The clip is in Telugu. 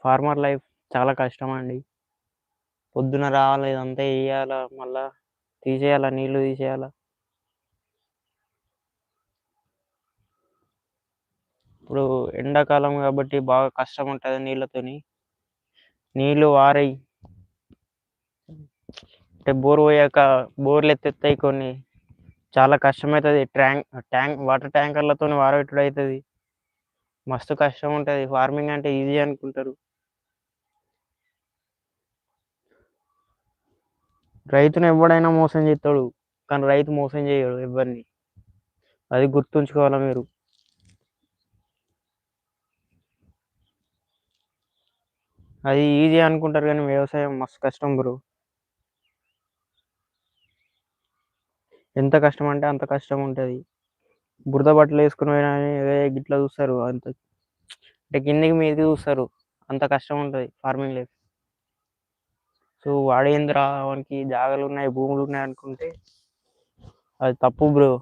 ఫార్మర్ లైఫ్ చాలా కష్టమండి. పొద్దున రావాలా, ఇదంతా ఎయ్యాలా, మళ్ళా తీసేయాలా, నీళ్లు తీసేయాలా. ఇప్పుడు ఎండాకాలం కాబట్టి బాగా కష్టముంటది నీళ్ళతోని. నీళ్లు వారయి అంటే బోర్ పోయాక బోర్‌లెత్తెత్తయి కొన్ని. చాలా కష్టమైతది. Tank water ట్యాంకర్‌లతోని వారబెట్టుడయితది. మస్తు కష్టముంటది. ఫార్మింగ్ అంటే ఈజీ అనుకుంటరు. రైతుని ఎవ్వడైనా మోసం జేత్తడు. కానీ రైతు మోసం జేయడు ఎవ్వరిని. అది గుర్తుంచుకోవాల మీరు. అది ఈజీ అనుకుంటారు గానీ వ్యవసాయం మస్తు కష్టం బ్రో. ఎంత కష్టమంటే అంత కష్టముంటది. బురద బట్టలేసుకొని పోయినా గానీ గిట్లా చూస్తారు. అంటే కిందకి మీదకి చూస్తారు. అంత కష్టముంటది ఫార్మింగ్ లైఫ్. సో వాడేందిరా వానికి జాగాలున్నాయి, భూములున్నాయి అనుకుంటే అది తప్పు బ్రో.